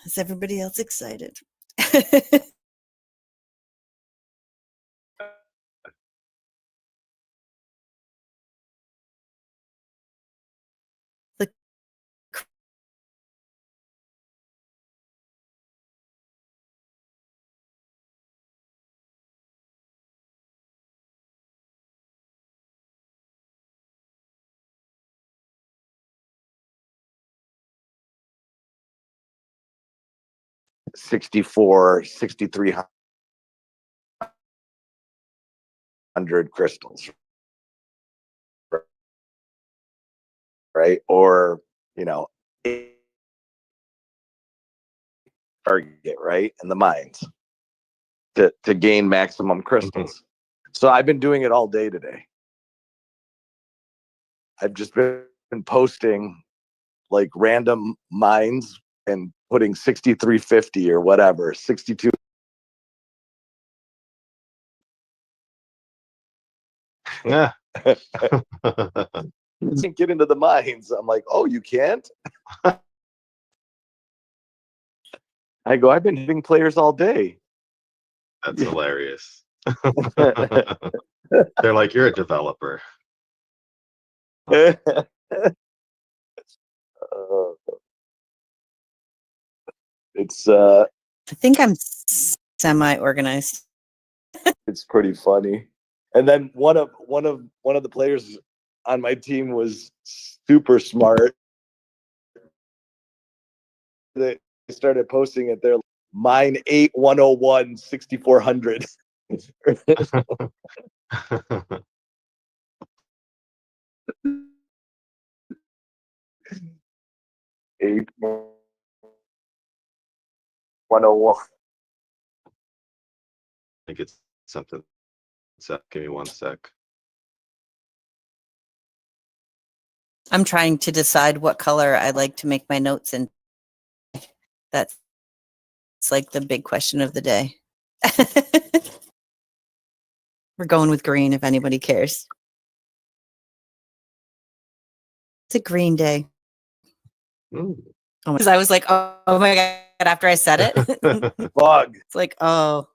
Is everybody else excited? The 64, 6,300 crystals, right? Or, target, right? In the mines to gain maximum crystals. So I've been doing it all day today. I've just been posting like random mines and putting 6,350 or whatever, 62. Yeah. You can't get into the mines. I'm like, oh, you can't? I go, I've been hitting players all day. That's hilarious. They're like, you're a developer. It's I think I'm semi-organized. It's pretty funny. And then one of the players on my team was super smart. They started posting it there. Mine 8101 6400. 8101. I think it's something. Give me one sec. I'm trying to decide what color I like to make my notes in. That's like the big question of the day. We're going with green if anybody cares. It's a green day. Ooh. Because I was like, oh my God, after I said it. Bug. It's like, oh.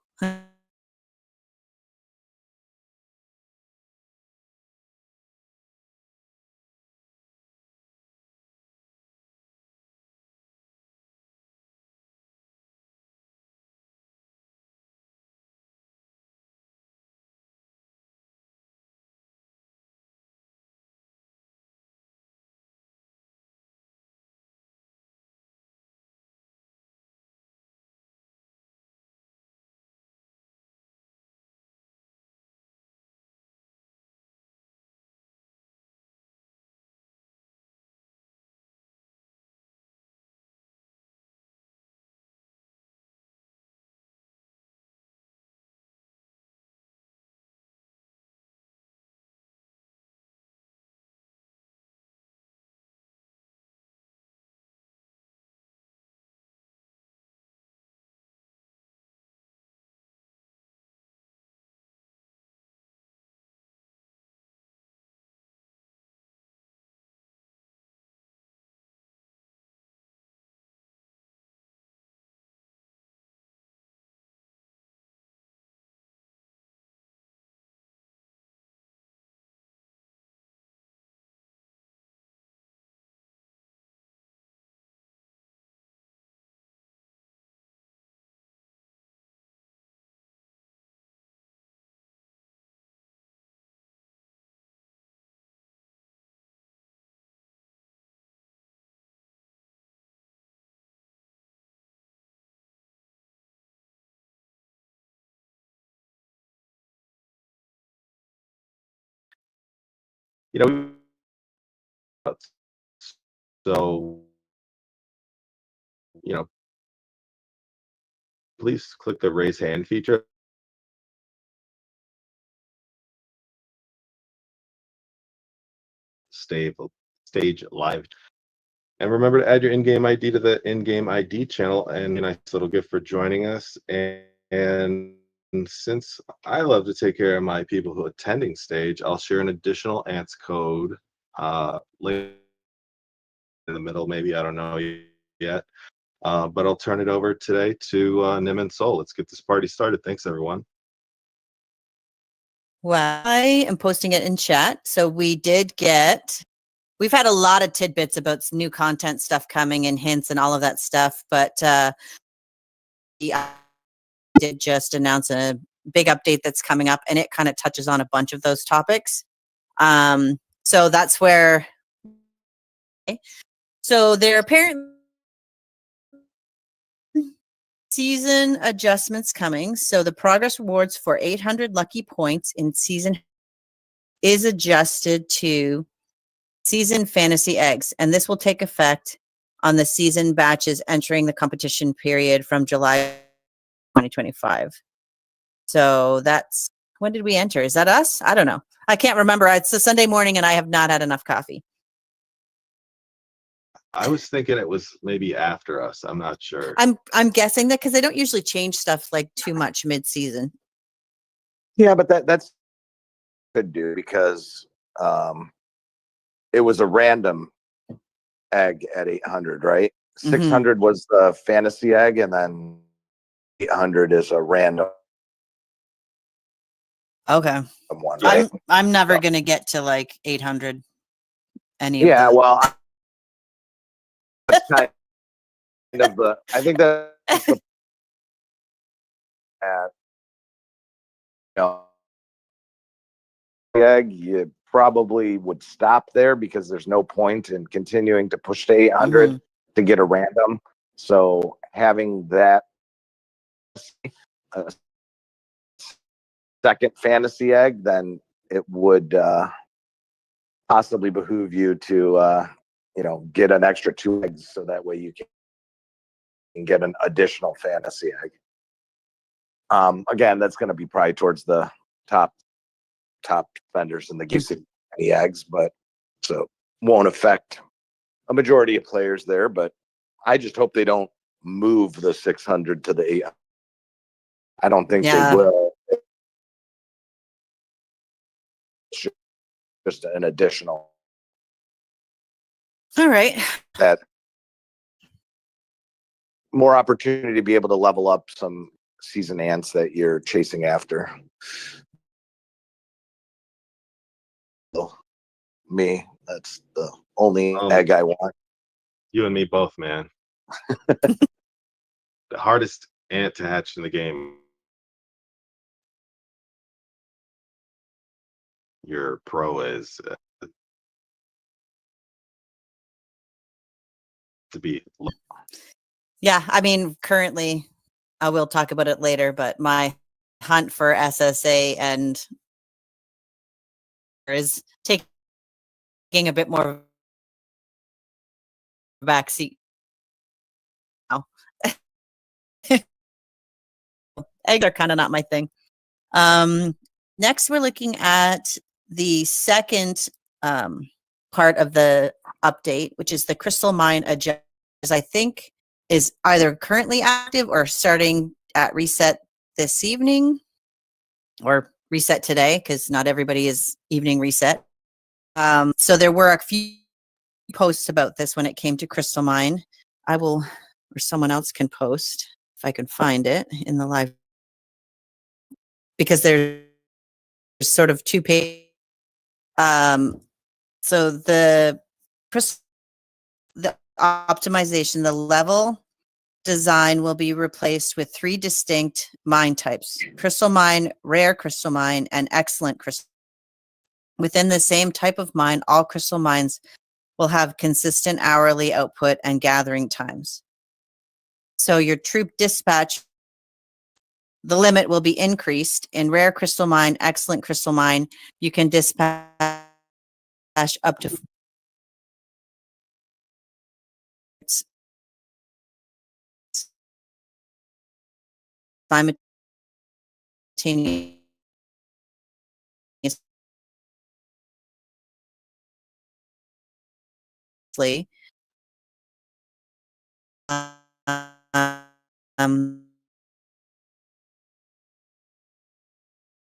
So, please click the raise hand feature. Stage live. And remember to add your in-game ID to the in-game ID channel, and a nice little gift for joining us. And since I love to take care of my people who are attending stage, I'll share an additional ANTS code link in the middle, maybe, I don't know yet. But I'll turn it over today to Nim and Soul. Let's get this party started. Thanks, everyone. Well, I am posting it in chat. So we've had a lot of tidbits about new content stuff coming and hints and all of that stuff, but I did just announce a big update that's coming up, and it kind of touches on a bunch of those topics. So that's where, so there are apparently season adjustments coming. So the progress rewards for 800 lucky points in season is adjusted to season fantasy eggs, and this will take effect on the season batches entering the competition period from July 2025. So that's, when did we enter? Is that us? I don't know. I can't remember. It's a Sunday morning and I have not had enough coffee. I was thinking it was maybe after us. I'm not sure. I'm guessing that because they don't usually change stuff like too much mid-season. Yeah, but that's could do because it was a random egg at 800, right? 600 was the fantasy egg, and then 800 is a random Okay. one, right? I'm never gonna get to like 800. Yeah, well, that's kind of the. I think that's the egg. You probably would stop there because there's no point in continuing to push to 800 to get a random. So having that second fantasy egg, then it would possibly behoove you to get an extra 2 eggs, so that way you can get an additional fantasy egg. Again, that's going to be probably towards the top spenders in the game, any eggs, but so won't affect a majority of players there. But I just hope they don't move the 600 to the 8. I don't think they will. It's just an additional. All right. That more opportunity to be able to level up some season ants that you're chasing after. Me, that's the only egg I want. You and me both, man. The hardest ant to hatch in the game. Your pro is to be. Yeah, I mean, currently, I will talk about it later, but my hunt for SSA and is taking a bit more backseat now. Eggs are kind of not my thing. Next, we're looking at the second part of the update, which is the Crystal Mine adjust. I think is either currently active or starting at reset this evening or reset today, because not everybody is evening reset. So there were a few posts about this when it came to Crystal Mine. I will, or someone else can post if I can find it in the live, because there's sort of two pages. So the optimization, the level design will be replaced with 3 distinct mine types: crystal mine, rare crystal mine, and excellent crystal. Within the same type of mine, all crystal mines will have consistent hourly output and gathering times. So your troop dispatch, the limit will be increased. In rare crystal mine, excellent crystal mine, you can dispatch up to simultaneously.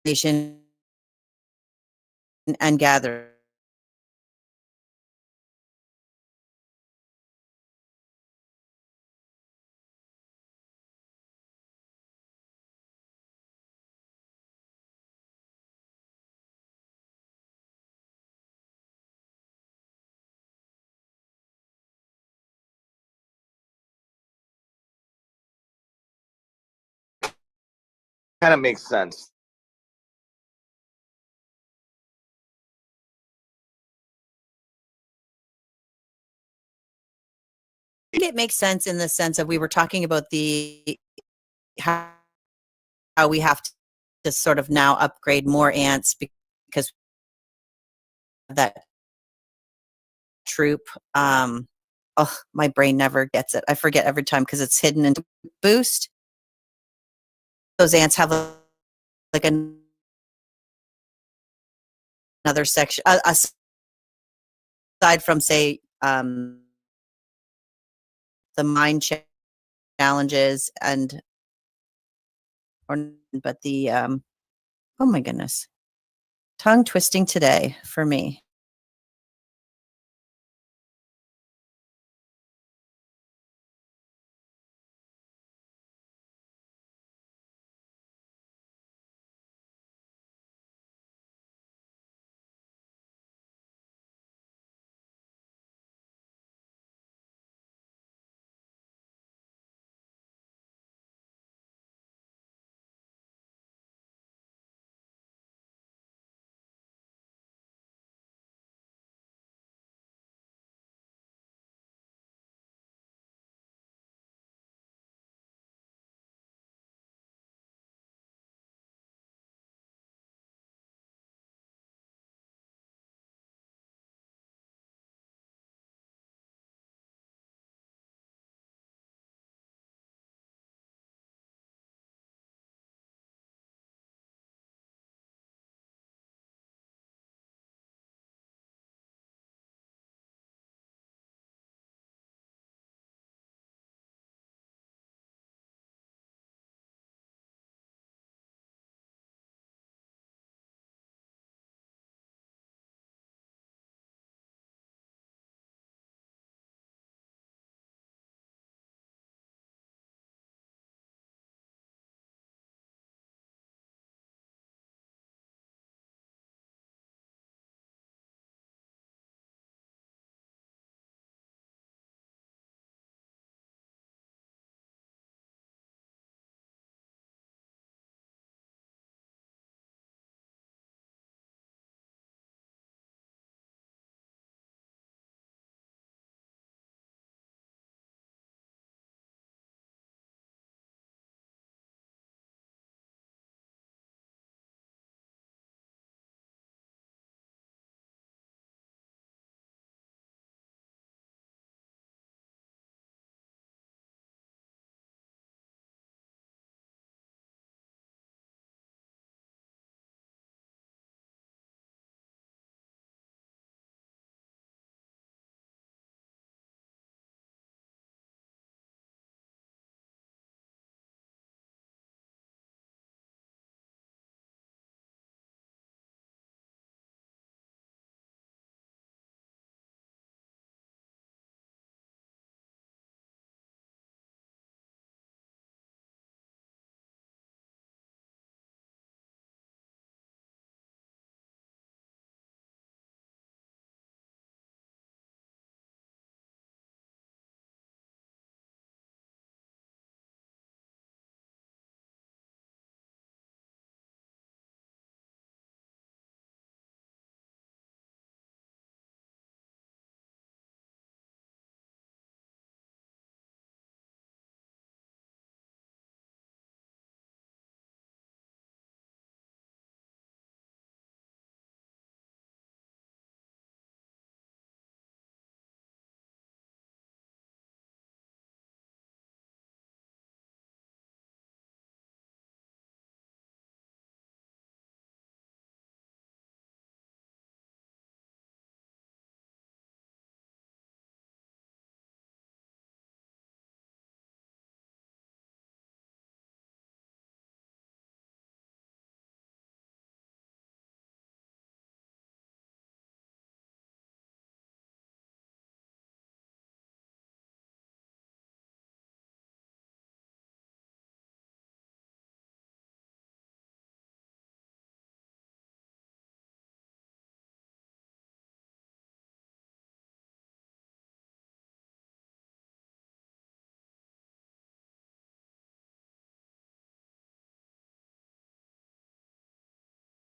Nation and gather. kind of makes sense. think it makes sense in the sense of we were talking about the how we have to sort of now upgrade more ants because that troop. Oh, my brain never gets it. I forget every time because it's hidden in boost. Those ants have like another section aside from say the mine challenges and but the oh my goodness, tongue twisting today for me.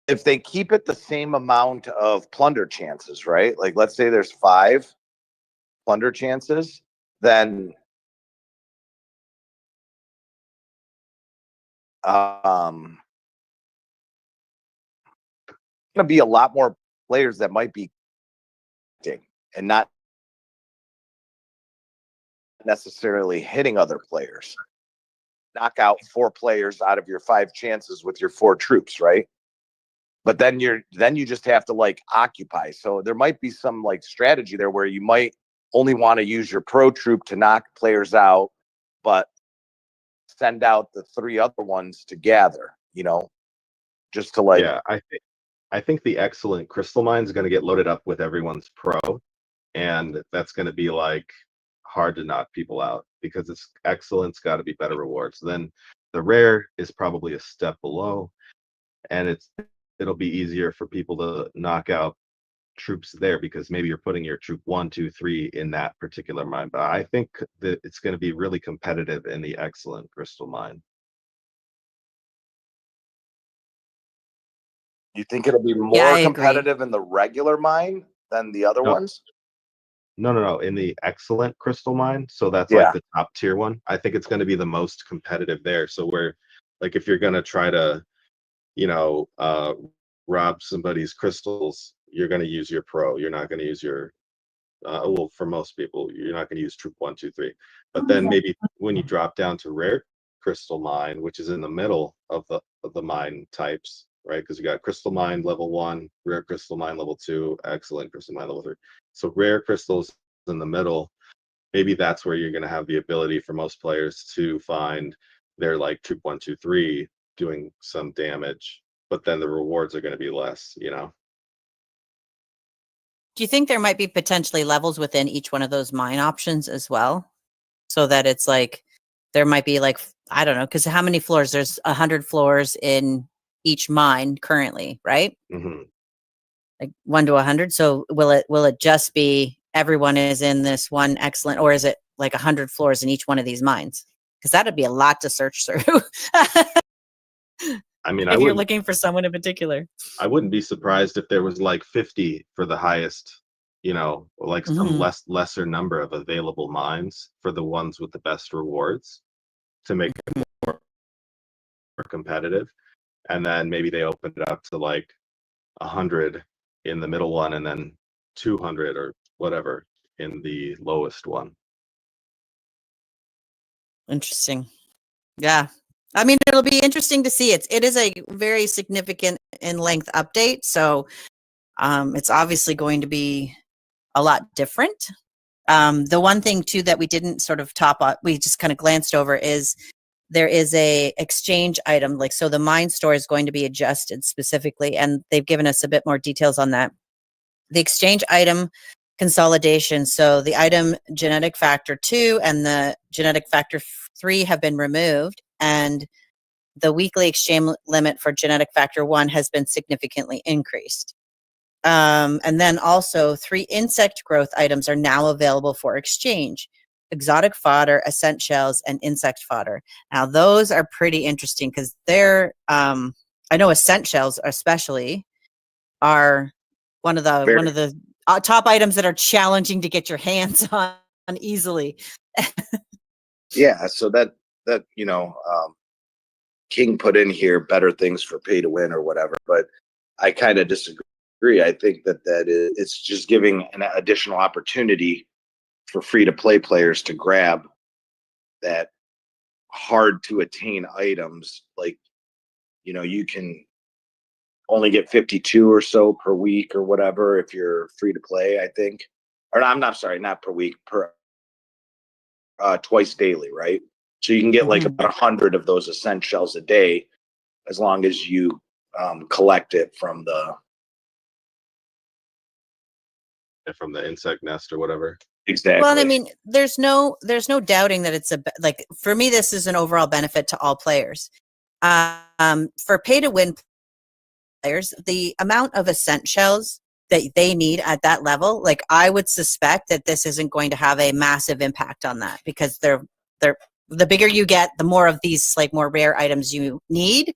if they keep it the same amount of plunder chances, right? Like let's say there's 5 plunder chances, then gonna be a lot more players that might be and not necessarily hitting other players. Knock out 4 players out of your 5 chances with your 4 troops, right? But then you just have to like occupy. So there might be some like strategy there where you might only want to use your pro troop to knock players out, but send out the 3 other ones to gather, just to like. Yeah, I think the excellent crystal mine is going to get loaded up with everyone's pro, and that's going to be like hard to knock people out because it's excellent's got to be better rewards. Then the rare is probably a step below, and it'll be easier for people to knock out troops there because maybe you're putting your troop 1, 2, 3 in that particular mine. But I think that it's going to be really competitive in the excellent crystal mine. You think it'll be Yeah, more I agree. competitive in the regular mine than the other No. ones? No. In the excellent crystal mine, so that's Yeah. like the top tier one. I think it's going to be the most competitive there. So where, like, if you're going to try to, rob somebody's crystals, you're going to use your pro. You're not going to use your, well, for most people, you're not going to use troop 1, 2, 3. But then maybe when you drop down to rare crystal mine, which is in the middle of the mine types, right? Because you got crystal mine level 1, rare crystal mine level 2, excellent crystal mine level 3. So rare crystals in the middle, maybe that's where you're going to have the ability for most players to find their like troop 1, 2, 3 doing some damage, but then the rewards are going to be less. Do you think there might be potentially levels within each one of those mine options as well? So that it's like, there might be like, I don't know, because how many floors? There's 100 floors in each mine currently, right? Mm-hmm. Like 1 to 100. So will it just be everyone is in this one excellent, or is it like 100 floors in each one of these mines? Because that'd be a lot to search through. I mean, if you're looking for someone in particular. I wouldn't be surprised if there was like 50 for the highest, like some lesser number of available mines for the ones with the best rewards to make it more competitive. And then maybe they opened it up to like 100 in the middle one and then 200 or whatever in the lowest one. Interesting. Yeah. I mean, it'll be interesting to see. It is a very significant in length update. So it's obviously going to be a lot different. The one thing too that we didn't sort of top up, we just kind of glanced over, is there is a exchange item. Like, so the mine store is going to be adjusted specifically, and they've given us a bit more details on that. The exchange item consolidation. So the item genetic factor 2 and the genetic factor 3 have been removed, and the weekly exchange limit for genetic factor 1 has been significantly increased. And then also 3 insect growth items are now available for exchange: exotic fodder, ascent shells, and insect fodder. Now those are pretty interesting because they're, I know ascent shells especially are one of the top items that are challenging to get your hands on easily. Yeah, so that King put in here better things for pay to win or whatever, but I kind of disagree. I think that it's just giving an additional opportunity for free to play players to grab that hard to attain items. Like, you can only get 52 or so per week or whatever if you're free to play, I think. Or I'm not sorry, not per week, per twice daily, right? So you can get like about 100 of those ascent shells a day, as long as you collect it from the insect nest or whatever. Exactly. Well, I mean, there's no doubting that it's like, for me, this is an overall benefit to all players. For pay to win players, the amount of ascent shells that they need at that level, like, I would suspect that this isn't going to have a massive impact on that, because they're the bigger you get, the more of these like more rare items you need.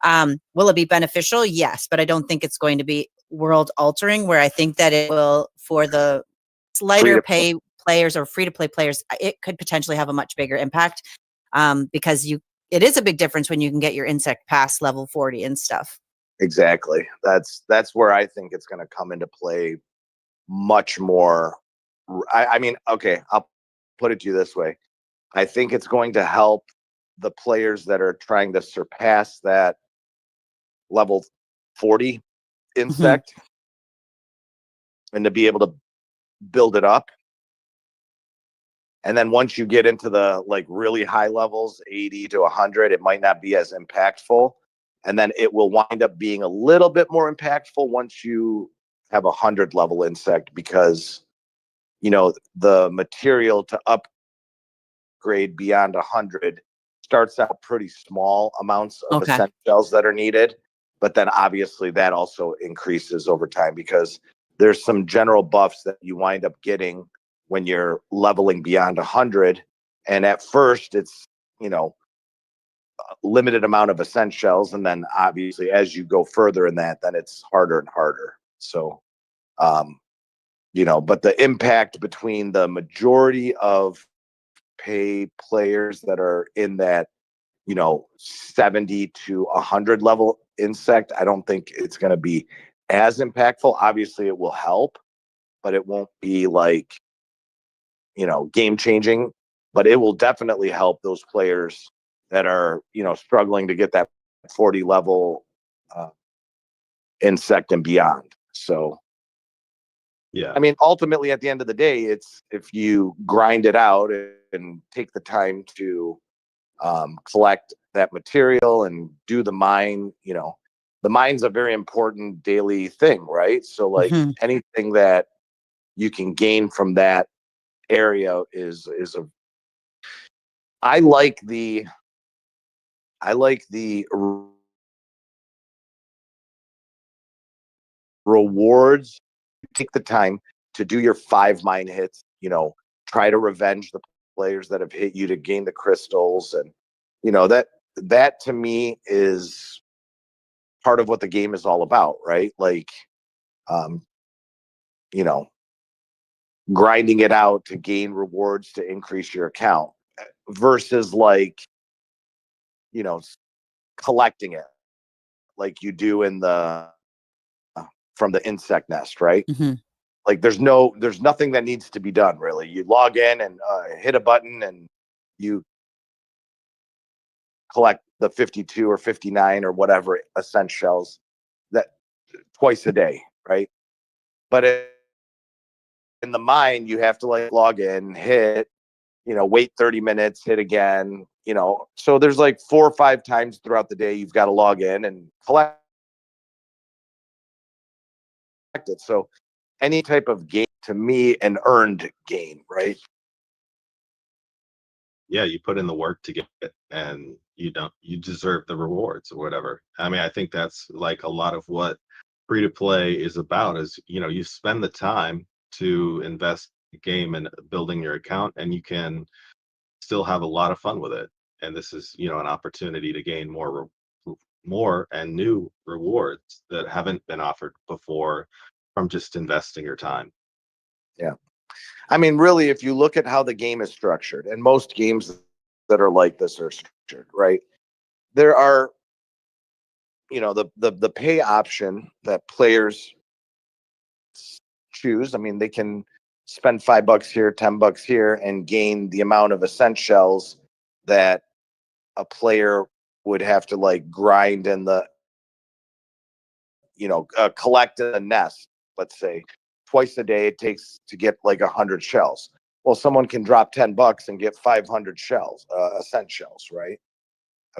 Will it be beneficial? Yes, but I don't think it's going to be world altering, where I think that it will, for the lighter Free-to-play. pay players or free to play players, it could potentially have a much bigger impact, because it is a big difference when you can get your insect past level 40 and stuff. Exactly. That's where I think it's going to come into play much more. I mean, okay, I'll put it to you this way. I think it's going to help the players that are trying to surpass that level 40 insect and to be able to build it up. And then once you get into the like really high levels, 80 to 100, it might not be as impactful. And then it will wind up being a little bit more impactful once you have 100 level insect, because, you know, the material to upgrade beyond 100 starts out pretty small amounts of Okay. essentials that are needed. But then obviously that also increases over time, because there's some general buffs that you wind up getting when you're leveling beyond 100. And at first it's, you know, a limited amount of essentials. And then obviously as you go further in that, then it's harder and harder. So, you know, but the impact between the majority of pay players that are in that, you know, 70 to 100 level insect, I don't think it's going to be as impactful. Obviously it will help, but it won't be like, you know, game changing, but it will definitely help those players that are, you know, struggling to get that 40 level insect and beyond. So, Yeah. I mean, ultimately at the end of the day, it's if you grind it out and take the time to collect that material and do the mine, you know, the mine's a very important daily thing, right? So like anything that you can gain from that area is a I like the rewards. Take the time to do your 5 mine hits, you know, try to revenge the players that have hit you to gain the crystals. And you know, that to me is part of what the game is all about, right? Like, um, you know, grinding it out to gain rewards to increase your account versus like, you know, collecting it like you do in the from the insect nest, right? Like there's nothing that needs to be done really. You log in and hit a button and you collect the 52 or 59 or whatever essentials that twice a day, right? But in the mine, you have to like log in, hit, you know, wait 30 minutes, hit again, you know. So there's like 4 or 5 times throughout the day you've got to log in and collect it. So any type of gain to me, an earned gain, right? Yeah, you put in the work to get it, and you deserve the rewards or whatever. I mean, I think that's like a lot of what free to play is about, is, you know, you spend the time to invest in the game and building your account, and you can still have a lot of fun with it. And this is, you know, an opportunity to gain more and new rewards that haven't been offered before from just investing your time. Yeah. I mean, really, if you look at how the game is structured, and most games that are like this are structured, right? There are, you know, the pay option that players choose. I mean, they can spend $5 here, $10 here, and gain the amount of essentials that a player would have to like grind in the, you know, collect in a nest. Let's say twice a day it takes to get like 100 shells. Well, someone can drop $10 and get 500 shells, essentials, right?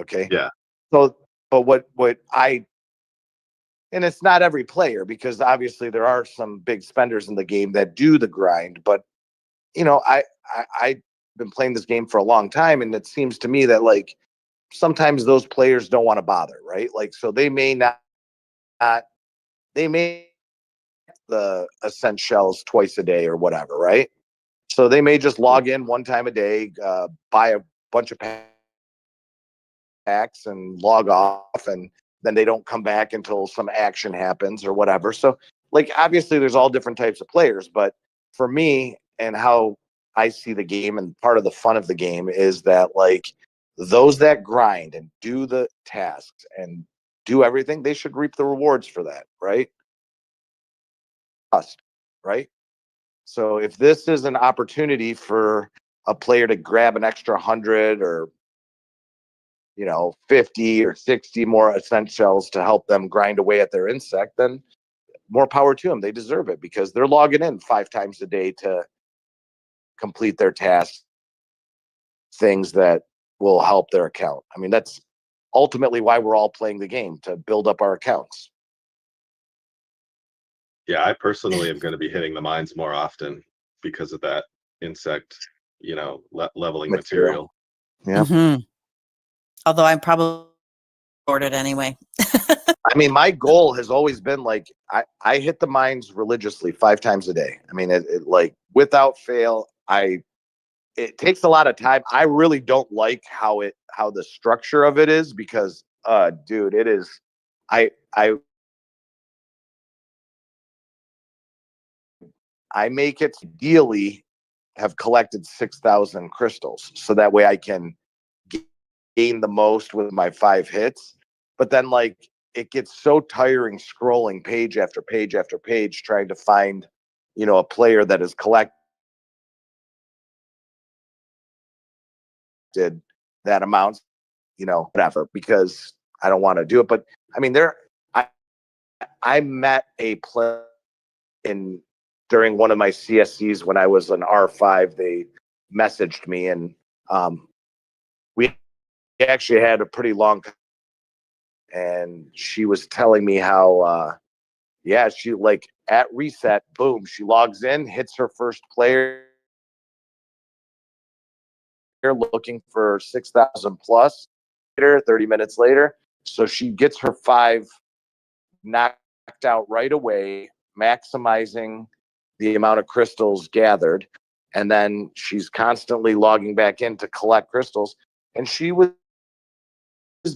Okay. Yeah. So, but what I and it's not every player, because obviously there are some big spenders in the game that do the grind. But you know, I've been playing this game for a long time, and it seems to me that like sometimes those players don't want to bother, right? Like, so they may not they may the ascent shells twice a day or whatever, right? So they may just log in one time a day, buy a bunch of packs and log off, and then they don't come back until some action happens or whatever. So like, obviously there's all different types of players, but for me and how I see the game, and part of the fun of the game is that like those that grind and do the tasks and do everything, they should reap the rewards for that, right? Us, right? So if this is an opportunity for a player to grab an extra 100 or 50 or 60 more ascent shells to help them grind away at their insect, then more power to them. They deserve it because they're logging in 5 times a day to complete their tasks, things that will help their account. I mean, that's ultimately why we're all playing the game, to build up our accounts. Yeah, I personally am going to be hitting the mines more often because of that insect, leveling material. Yeah. Mhm. Although I'm probably ordered anyway. I mean, my goal has always been like I hit the mines religiously 5 times a day. I mean, it like without fail. It takes a lot of time. I really don't like how the structure of it is because, dude, it is. I make it ideally have collected 6,000 crystals, so that way I can gain the most with my 5 hits. But then like it gets so tiring scrolling page after page after page trying to find, a player that has collected that amount, whatever, because I don't want to do it. But I mean, I met a player during one of my CSCs when I was an R5. They messaged me, and we actually had a pretty long, and she was telling me how she like at reset, boom, she logs in, hits her first player looking for 6,000 plus 30 minutes later. So she gets her 5 knocked out right away, maximizing the amount of crystals gathered. And then she's constantly logging back in to collect crystals. And she was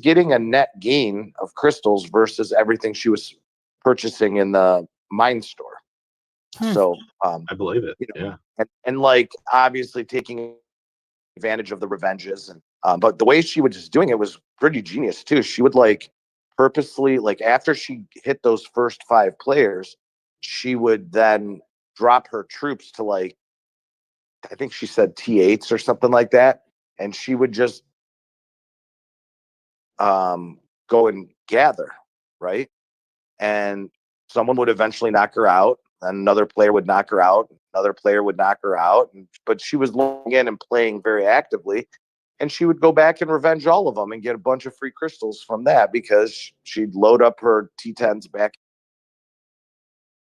getting a net gain of crystals versus everything she was purchasing in the mine store. So I believe it. Yeah. And like obviously taking advantage of the revenges, and but the way she was just doing it was pretty genius too. She would like purposely, like after she hit those first 5 players, she would then drop her troops to like, I think she said T8s or something like that, and she would just go and gather, right? And someone would eventually knock her out, and another player would knock her out, another player would knock her out, but she was logging in and playing very actively, and she would go back and revenge all of them and get a bunch of free crystals from that because she'd load up her T10s back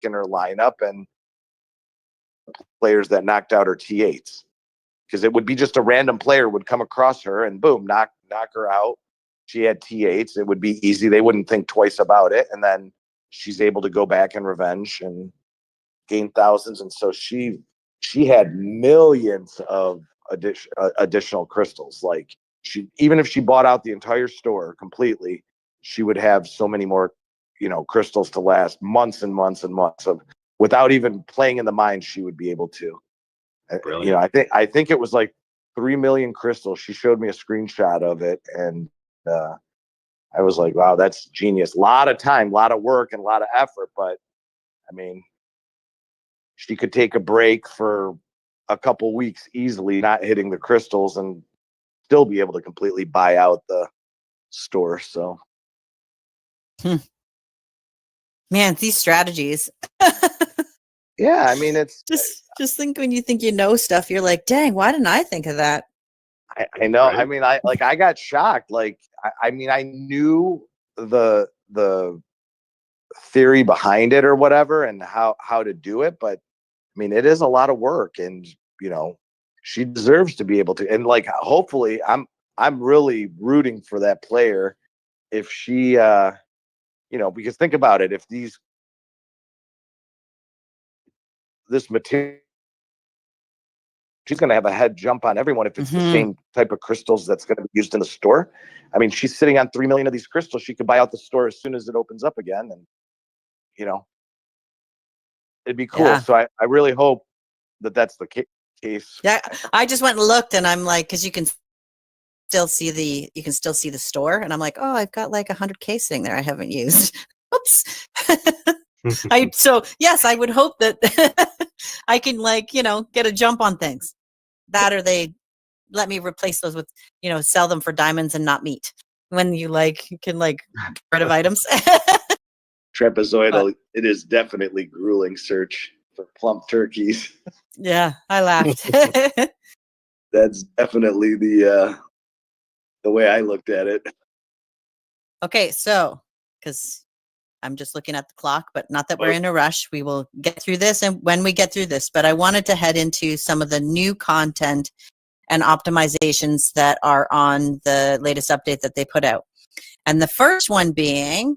in her lineup and players that knocked out her T8s, because it would be just a random player would come across her and boom, knock her out. She had T8s. It would be easy. They wouldn't think twice about it. And then she's able to go back and revenge and gain thousands. And so she had millions of additional crystals. Like even if she bought out the entire store completely, she would have so many more, crystals to last months and months and months of, without even playing in the mines. She would be able to. Brilliant. I think it was like 3 million crystals. She showed me a screenshot of it, and I was like, wow, that's genius. A lot of time, a lot of work, and a lot of effort. But I mean, she could take a break for a couple weeks easily, not hitting the crystals, and still be able to completely buy out the store. So, Man, these strategies. yeah, I mean, it's just think when you think you know stuff, you're like, dang, why didn't I think of that? I know. Right? I mean, I got shocked. Like, I mean, I knew the theory behind it or whatever, and how to do it, but I mean, it is a lot of work, and she deserves to be able to. And like, hopefully, I'm really rooting for that player if she, because think about it, if this material she's going to have a head jump on everyone if it's the Mhm. same type of crystals that's going to be used in the store. I mean, she's sitting on 3 million of these crystals. She could buy out the store as soon as it opens up again. And, you know, it'd be cool. Yeah. So I really hope that that's the case. Yeah, I just went and looked, and I'm like, because you can still see the store, and I'm like, oh, I've got like 100K sitting there I haven't used. Oops. So yes, I would hope that I can, like, get a jump on things. That, or they let me replace those with, sell them for diamonds and not meat. When you can get rid of items. Trapezoidal, it is definitely grueling search for plump turkeys. Yeah, I laughed. That's definitely the way I looked at it. Okay, so because I'm just looking at the clock, but not that we're in a rush. We will get through this, and when we get through this, but I wanted to head into some of the new content and optimizations that are on the latest update that they put out. And the first one being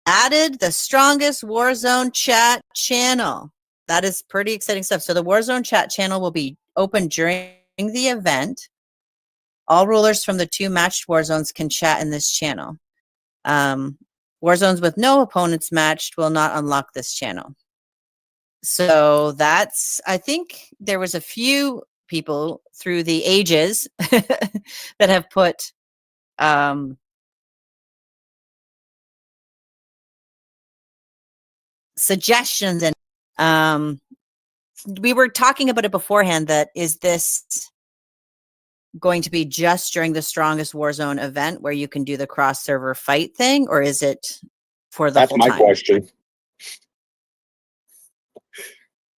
added the strongest Warzone chat channel. That is pretty exciting stuff. So the Warzone chat channel will be open during the event. All rulers from the 2 matched Warzones can chat in this channel. Warzones with no opponents matched will not unlock this channel. So I think there was a few people through the ages that have put suggestions, and we were talking about it beforehand, that is this going to be just during the strongest Warzone event where you can do the cross server fight thing, or is it for the That's whole my time? question.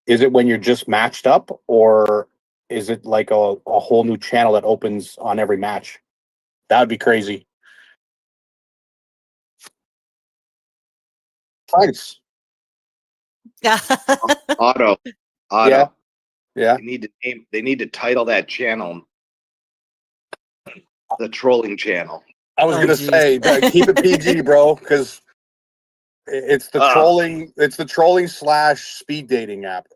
Is it when you're just matched up, or is it like a whole new channel that opens on every match? That would be crazy. Thanks. Yeah. Auto. Yeah. Yeah. They need to title that channel the trolling channel. I was Oh, gonna geez. say, keep it PG, bro, because it's the trolling. It's the trolling / speed dating app.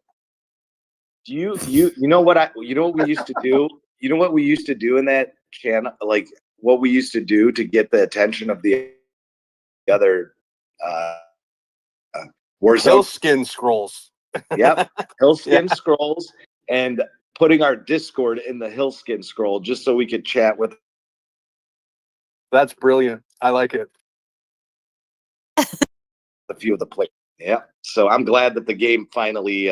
Do you know what we used to do? You know what we used to do in that channel? Like what we used to do to get the attention of the other Warzone. Hillskin scrolls. Yep, Hillskin Yeah. scrolls, and putting our Discord in the Hillskin scroll just so we could chat with. That's brilliant. I like it. A few of the players. Yeah. So I'm glad that the game finally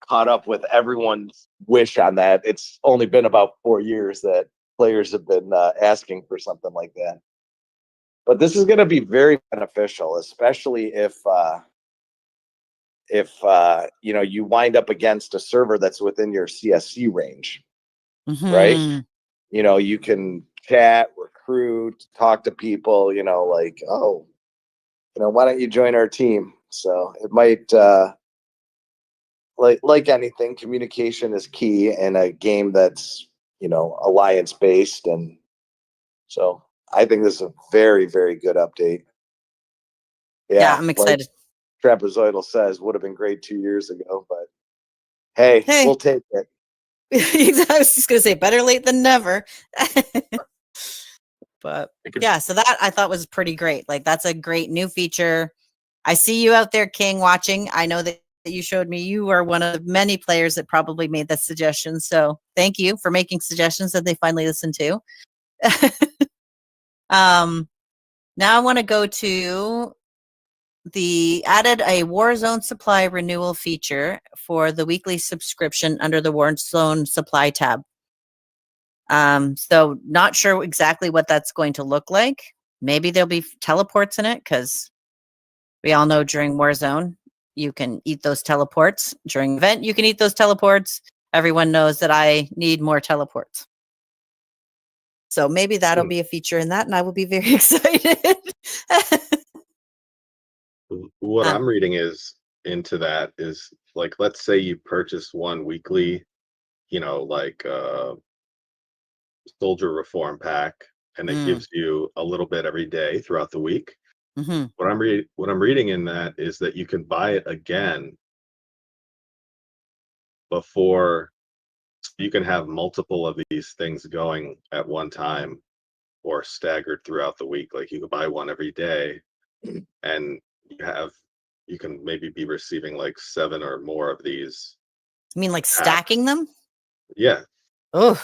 Caught up with everyone's wish on that. It's only been about 4 years that players have been asking for something like that. But this is going to be very beneficial, especially if you wind up against a server that's within your CSC range, right? Mhm. You can chat, recruit, talk to people, like, oh, why don't you join our team? So it might, like anything, communication is key in a game that's, alliance based. And so I think this is a very, very good update. Yeah, I'm excited. Like Trapezoidal says, would have been great 2 years ago, but hey, we'll take it. I was just gonna say, better late than never. But yeah, so that I thought was pretty great. Like, that's a great new feature. I see you out there, King, watching. I know that you showed me you are one of many players that probably made that suggestion. So thank you for making suggestions that they finally listened to. Now I want to go to added a Warzone supply renewal feature for the weekly subscription under the Warzone supply tab. So not sure exactly what that's going to look like. Maybe there'll be teleports in it, because we all know during Warzone you can eat those teleports. During event you can eat those teleports. Everyone knows that I need more teleports. So maybe that'll be a feature in that, and I will be very excited. What I'm reading into that is, like, let's say you purchase one weekly, like Soldier Reform pack, and it gives you a little bit every day throughout the week. Mm-hmm. What I'm reading in that is that you can buy it again before You can have multiple of these things going at one time or staggered throughout the week. Like you could buy one every day and you can maybe be receiving like 7 or more of these. I mean, like stacking them? Yeah. Oh,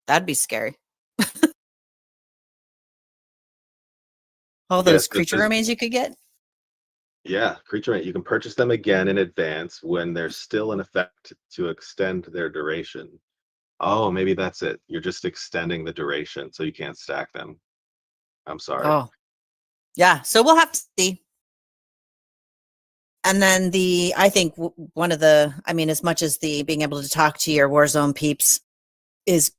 that'd be scary. All those Yes, creature remains you could get? yeah, creature you can purchase them again in advance when they're still in effect to extend their duration. Oh, maybe that's it. You're just extending the duration so you can't stack them. I'm sorry. Oh, yeah. So we'll have to see. And then I think one of the, I mean, as much as the being able to talk to your Warzone peeps is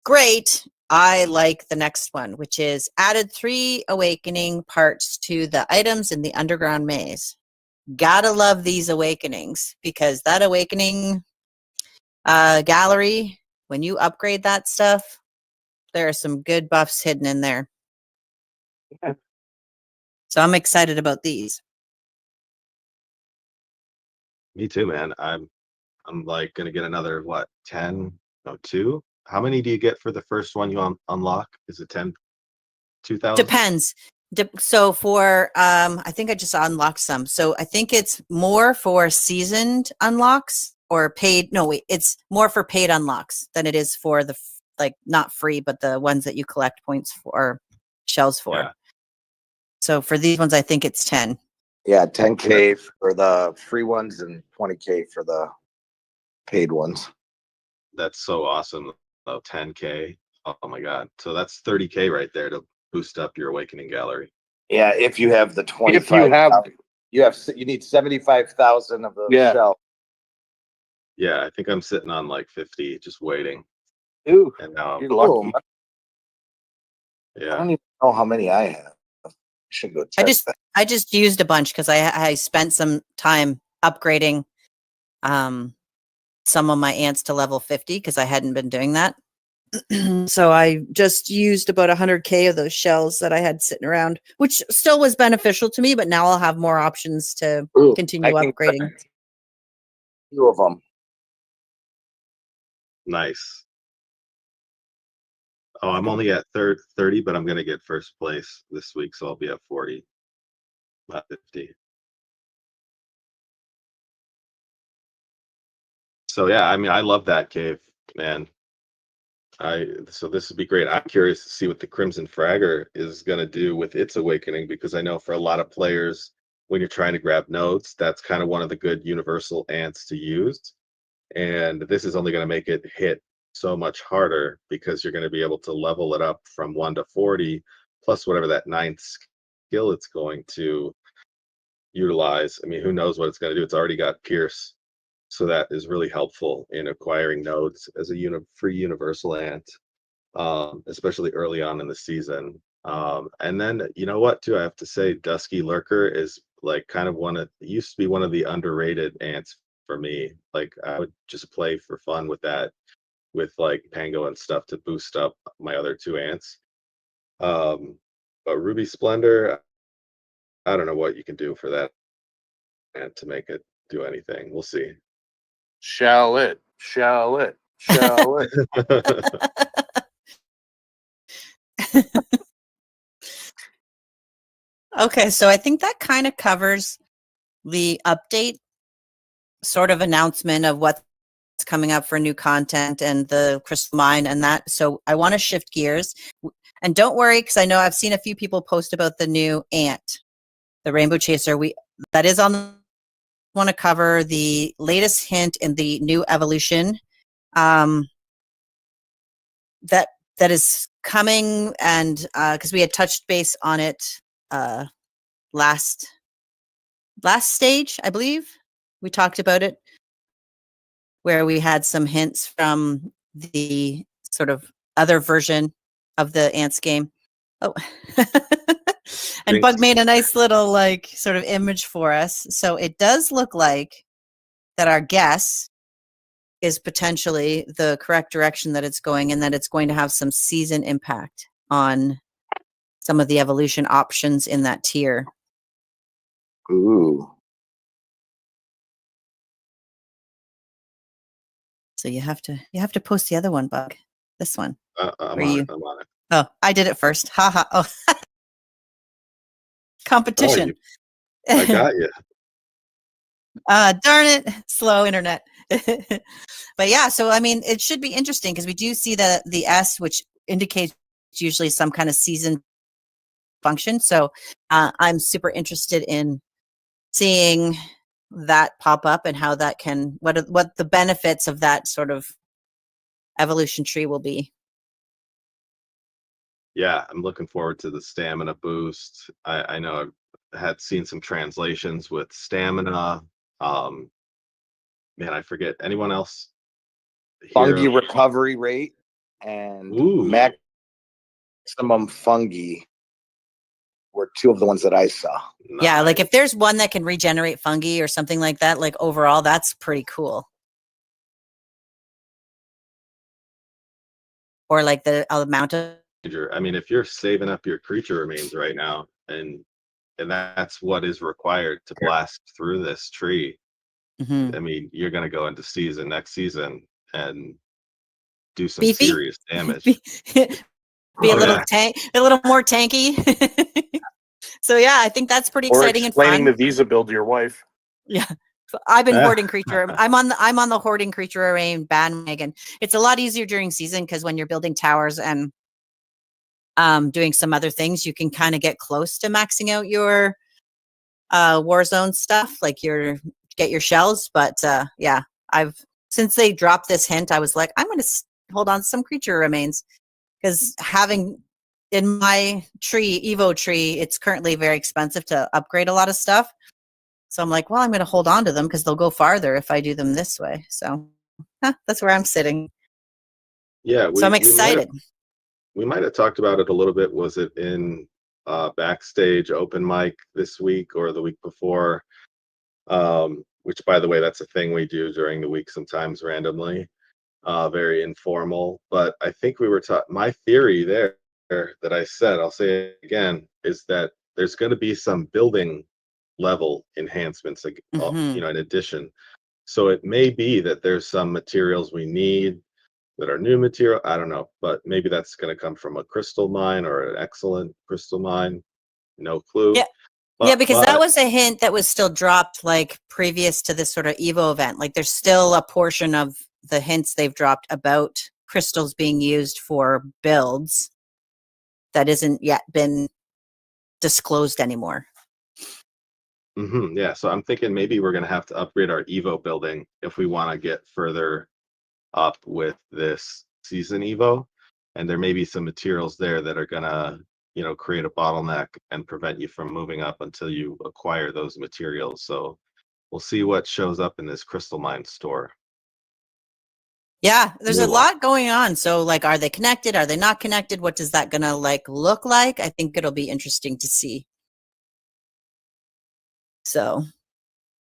great, I like the next one, which is added 3 awakening parts to the items in the underground maze. Gotta love these awakenings, because that awakening gallery, when you upgrade that stuff, there are some good buffs hidden in there. Yeah. So I'm excited about these. Me too, man. I'm like gonna get another 10? No, 2? How many do you get for the first one you unlock? Is it 10? 2,000? Depends. So for I think I just unlocked some. So I think it's more for seasoned unlocks or paid. No, wait, it's more for paid unlocks than it is for the like not free, but the ones that you collect points for or shells for. Yeah. So for these ones, I think it's 10. Yeah, 10K for the free ones and 20K for the paid ones. That's so awesome. Oh, 10K. Oh my God. So that's 30K right there to boost up your awakening gallery. Yeah, if you have the 25. If you have, You need 75,000 of those Yeah. shells. Yeah, I think I'm sitting on like 50, just waiting. ooh, And now, you're lucky. Oh, I yeah. don't even know how many I have. I should go check that. I just used a bunch because I spent some time upgrading some of my ants to level 50 because I hadn't been doing that. So I just used about 100K of those shells that I had sitting around, which still was beneficial to me, but now I'll have more options to Ooh, continue I can upgrading. collect 2 of them. Nice. Oh, I'm only at 30, but I'm gonna get first place this week, so I'll be at 40, not 50. So yeah, I mean, I love that cave, man. So this would be great. I'm curious to see what the Crimson Fragger is gonna do with its awakening, because I know for a lot of players, when you're trying to grab nodes, that's kind of one of the good universal ants to use. And this is only gonna make it hit so much harder because you're gonna be able to level it up from 1 to 40, plus whatever that 9th skill it's going to utilize. I mean, who knows what it's gonna do? It's already got Pierce. So that is really helpful in acquiring nodes as a free universal ant, especially early on in the season. And then you know what too, I have to say Dusky Lurker is like kind of it used to be one of the underrated ants for me. Like I would just play for fun with that, with like Pango and stuff to boost up my other 2 ants. But Ruby Splendor, I don't know what you can do for that ant to make it do anything. We'll see. Shall it? Shall it? Shall it? Okay, so I think that kind of covers the update sort of announcement of what's coming up for new content and the Crystal Mine and that. So I want to shift gears. And don't worry, because I know I've seen a few people post about the new ant, the Rainbow Chaser. That is on the want to cover the latest hint in the new evolution that is coming, and because we had touched base on it last stage, I believe we talked about it, where we had some hints from the sort of other version of the ants game. Oh, and Bug made a nice little like sort of image for us. So it does look like that our guess is potentially the correct direction that it's going, and that it's going to have some season impact on some of the evolution options in that tier. Ooh. So you have to post the other one, Bug. This one. I'm Were on you? it. I'm on it. Oh, I did it first. Ha ha. Oh, competition. I got you. Darn it, slow internet. But yeah, so I mean, it should be interesting because we do see the S, which indicates usually some kind of season function. So I'm super interested in seeing that pop up and how that can what the benefits of that sort of evolution tree will be. Yeah, I'm looking forward to the stamina boost. I know I've had seen some translations with stamina. Um, Man, I forget anyone else. Fungi Hero. recovery rate and Ooh, maximum fungi were two of the ones that I saw. Yeah, like nice. if there's one that can regenerate fungi or something like that, like overall, that's pretty cool. Or like the amount of I mean, if you're saving up your creature remains right now, and that's what is required to blast through this tree. Mhm. I mean, you're gonna go into next season and do some Beefy? serious damage. be a Oh little yeah. a little more tanky. So yeah, I think that's pretty Or exciting and explaining fun. the visa bill to your wife. Yeah. So I've been Yeah. hoarding creature. I'm on the hoarding creature array bandwagon. It's a lot easier during season because when you're building towers and doing some other things, you can kind of get close to maxing out your Warzone stuff, like get your shells. But yeah, since they dropped this hint, I was like, I'm going to hold on to some creature remains because having in my Evo tree, it's currently very expensive to upgrade a lot of stuff. So I'm like, well, I'm going to hold on to them because they'll go farther if I do them this way. So that's where I'm sitting. Yeah, So I'm we excited. might have talked about it a little bit. Was it in backstage open mic this week or the week before? Which, by the way, that's a thing we do during the week sometimes randomly, very informal. But I think we were taught. My theory there that I said, I'll say it again, is that there's going to be some building level enhancements, like, Hmm. in addition. So it may be that there's some materials we need that are new material. I don't know, but maybe that's going to come from a crystal mine or an excellent crystal mine. No clue. Yeah. Yeah, But because that was a hint that was still dropped like previous to this sort of Evo event. Like there's still a portion of the hints they've dropped about crystals being used for builds that isn't yet been disclosed anymore. yeah, so I'm thinking maybe we're going to have to upgrade our Evo building if we want to get further up with this season Evo. And there may be some materials there that are going to, create a bottleneck and prevent you from moving up until you acquire those materials. So we'll see what shows up in this crystal mine store. Yeah, there's a New one. lot going on. So like, are they connected? Are they not connected? What is that going to like look like? I think it'll be interesting to see. So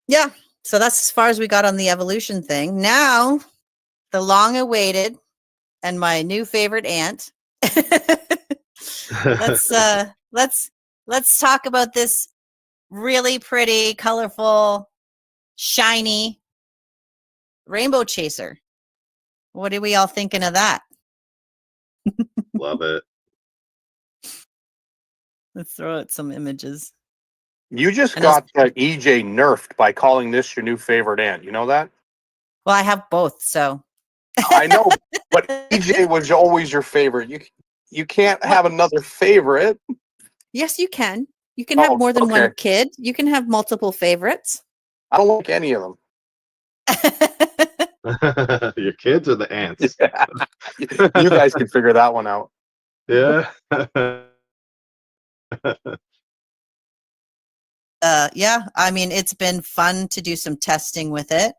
yeah, so that's as far as we got on the evolution thing. Now the long awaited and my new favorite ant. let's talk about this really pretty, colorful, shiny rainbow chaser. What are we all thinking of that? Love it. Let's throw out some images. You just And I'll- got EJ nerfed by calling this your new favorite ant. You know that? Well, I have both, so I know, but EJ was always your favorite. You can't have another favorite. yes, you can. You can Oh, have more than one okay. kid. You can have multiple favorites. I don't like any of them. Your kids or the ants? You guys can figure that one out. Yeah. Yeah, I mean, it's been fun to do some testing with it.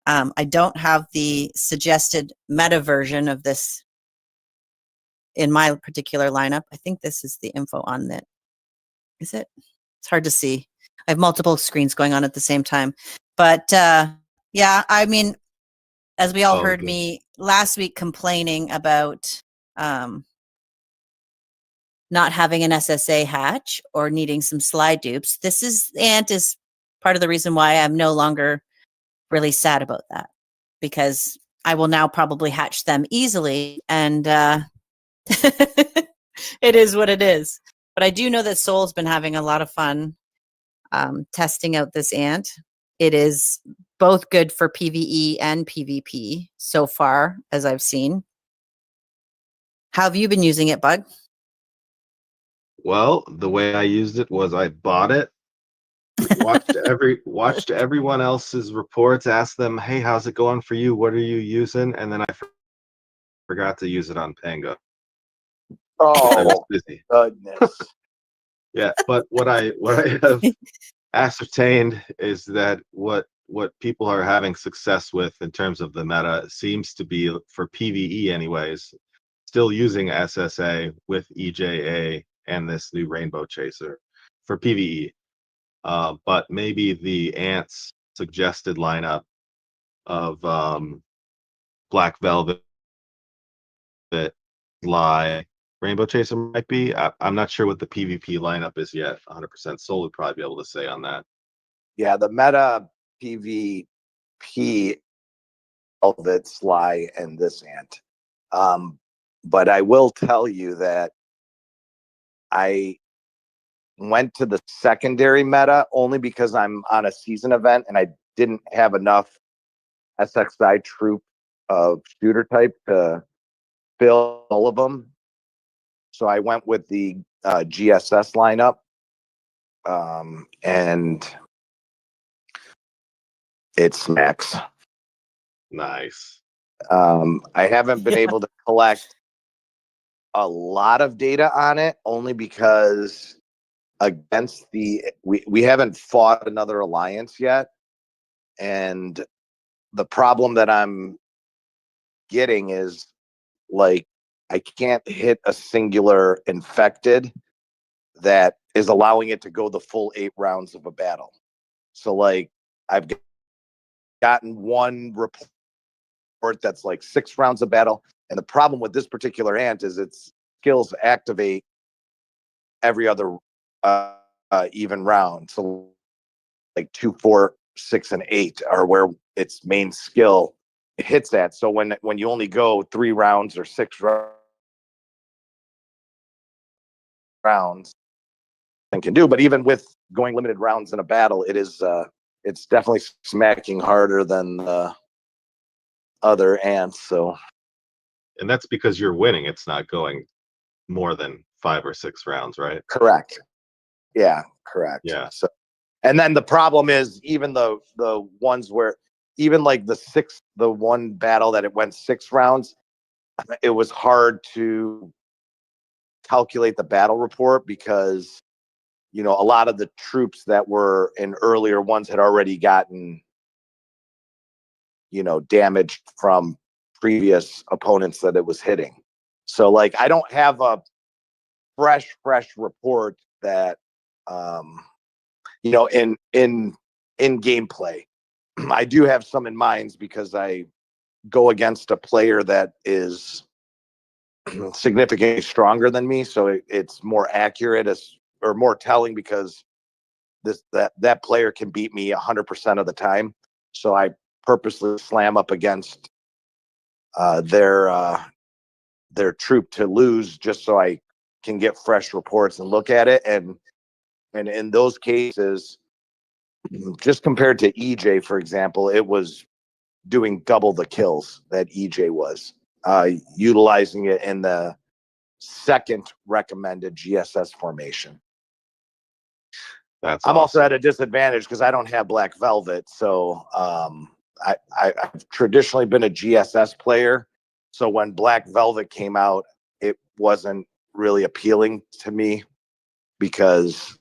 I don't have the suggested meta version of this in my particular lineup. I think this is the info on it. Is it? It's hard to see. I have multiple screens going on at the same time. But yeah, I mean, as we all heard good. me last week complaining about not having an SSA hatch or needing some slide dupes, ant is part of the reason why I'm no longer really sad about that, because I will now probably hatch them easily, and it is what it is. But I do know that Soul's been having a lot of fun testing out this ant. It is both good for PvE and PvP so far, as I've seen. How have you been using it, Bug? Well, the way I used it was I bought it, watched everyone else's reports, asked them, "Hey, how's it going for you? What are you using?" And then I forgot to use it on Pango. I was Oh, busy. goodness. Yeah, but what I have ascertained is that what people are having success with in terms of the meta seems to be, for PvE anyways, still using SSA with EJA and this new Rainbow Chaser for PvE. But maybe the Ants suggested lineup of Black Velvet, Lie, Rainbow Chaser might be. I'm not sure what the PvP lineup is yet. 100%. Soul would probably be able to say on that. Yeah, the meta PvP of it, Sly, and this ant. But I will tell you that I went to the secondary meta only because I'm on a season event and I didn't have enough SXI troop of shooter type to fill all of them. So I went with the GSS lineup. And it smacks. Nice. I haven't been able to collect a lot of data on it only because against we haven't fought another alliance yet, and the problem that I'm getting is like I can't hit a singular infected that is allowing it to go the full 8 rounds of a battle. So like I've gotten one report that's like 6 rounds of battle, and the problem with this particular ant is its skills activate every other even round. So like 2, 4, 6, and 8 are where its main skill hits at. So when you only go 3 rounds or 6 rounds, and can do. But even with going limited rounds in a battle, it's definitely smacking harder than the other ants. So, And that's because you're winning. It's not going more than 5 or 6 rounds, right? correct. Yeah, correct. Yeah. So, and then the problem is even the ones where even like the one battle that it went 6 rounds, it was hard to calculate the battle report because a lot of the troops that were in earlier ones had already gotten damaged from previous opponents that it was hitting. So like I don't have a fresh report that in gameplay. I do have some in minds because I go against a player that is significantly stronger than me, so it's more accurate or more telling because that player can beat me 100% of the time. So I purposely slam up against their troop to lose just so I can get fresh reports and look at it. And in those cases, just compared to EJ, for example, it was doing double the kills that EJ was, utilizing it in the second recommended GSS formation. That's I'm also awesome. at a disadvantage because I don't have Black Velvet. So I've traditionally been a GSS player. So when Black Velvet came out, it wasn't really appealing to me because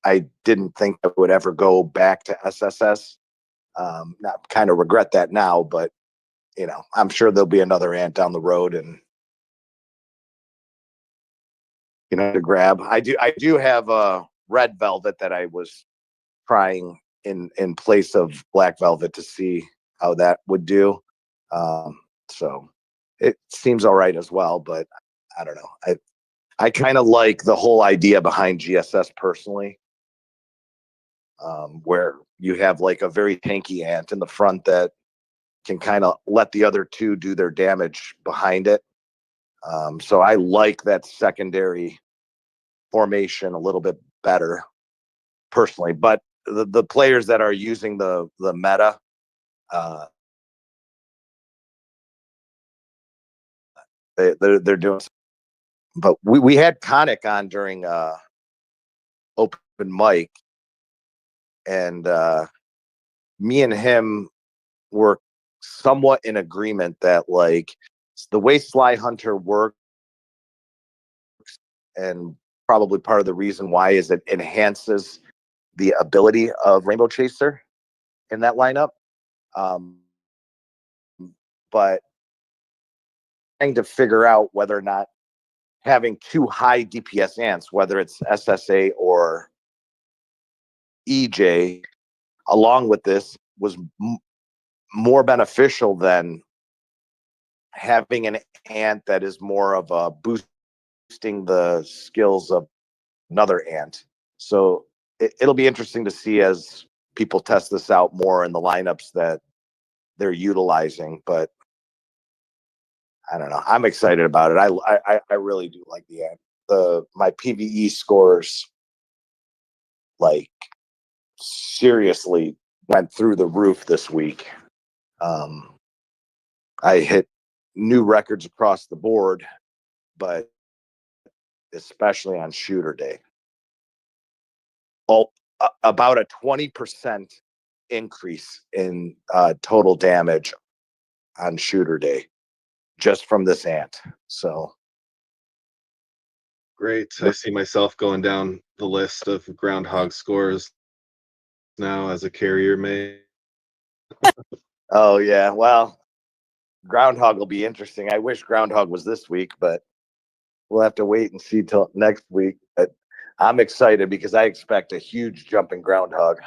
I didn't think I would ever go back to SSS. Not kind of regret that now, but I'm sure there'll be another ant down the road and to grab. I do have a Red Velvet that I was trying in place of Black Velvet to see how that would do. So it seems all right as well, but I don't know. I kind of like the whole idea behind GSS personally, where you have like a very tanky ant in the front that can kind of let the other two do their damage behind it. So I like that secondary formation a little bit better personally, but the players that are using the meta, they're doing, but we had Conic on during open mic, and me and him were somewhat in agreement that like the way Sly Hunter works, and probably part of the reason why is it enhances the ability of Rainbow Chaser in that lineup. But trying to figure out whether or not having two high DPS ants, whether it's SSA or EJ, along with this was more beneficial than having an ant that is more of a boosting the skills of another ant. So it'll be interesting to see as people test this out more in the lineups that they're utilizing, but I don't know. I'm excited about it. I really do like the ant. My PvE scores like seriously went through the roof this week. I hit new records across the board, but especially on shooter day. About a 20% increase in total damage on shooter day just from this ant. So Great. I see myself going down the list of Groundhog scores now as a carrier may. oh yeah, well, Groundhog will be interesting. I wish Groundhog was this week, but we'll have to wait and see till next week. But I'm excited because I expect a huge jump in Groundhog.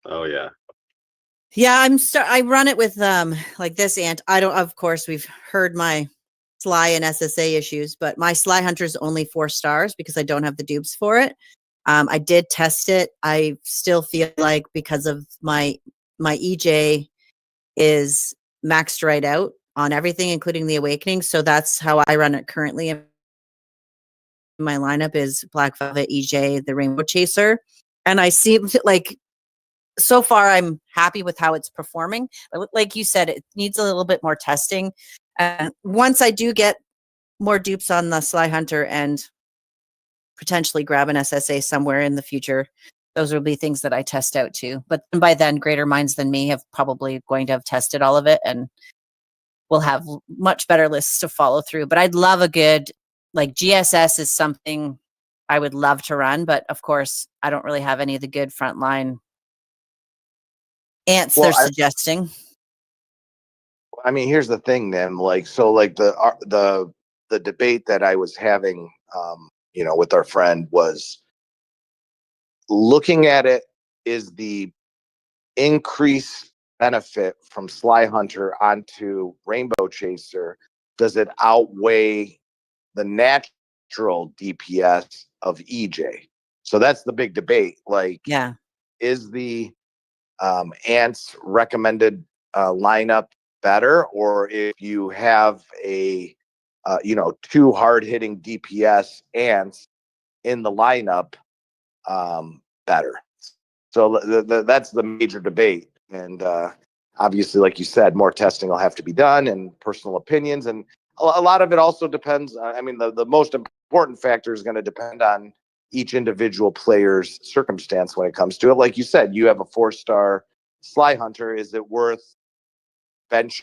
Oh yeah. Yeah, I run it with like this ant. I don't, of course, we've heard my Sly and SSA issues, but my Sly Hunter is only 4 stars because I don't have the dupes for it. I did test it. I still feel like because of my EJ is maxed right out on everything, including the Awakening. So that's how I run it currently. My lineup is Black Velvet, EJ, the Rainbow Chaser, and I see like so far I'm happy with how it's performing. Like you said, it needs a little bit more testing. Once I do get more dupes on the Sly Hunter and potentially grab an SSA somewhere in the future, those will be things that I test out too. But by then, greater minds than me have probably going to have tested all of it, and we'll have much better lists to follow through. But I'd love a good, like GSS is something I would love to run, but of course I don't really have any of the good frontline ants they're suggesting. I mean, here's the thing, then. Like, so, like the debate that I was having, with our friend was looking at it is the increased benefit from Sly Hunter onto Rainbow Chaser. Does it outweigh the natural DPS of EJ? So that's the big debate. Like, Yeah, is the ants recommended lineup better, or if you have a 2 hard-hitting DPS ants in the lineup, better? So that's the major debate, and obviously, like you said, more testing will have to be done, and personal opinions, and a lot of it also depends. I mean, the most important factor is going to depend on each individual player's circumstance when it comes to it. Like you said, you have a 4-star Sly Hunter. Is it worth benching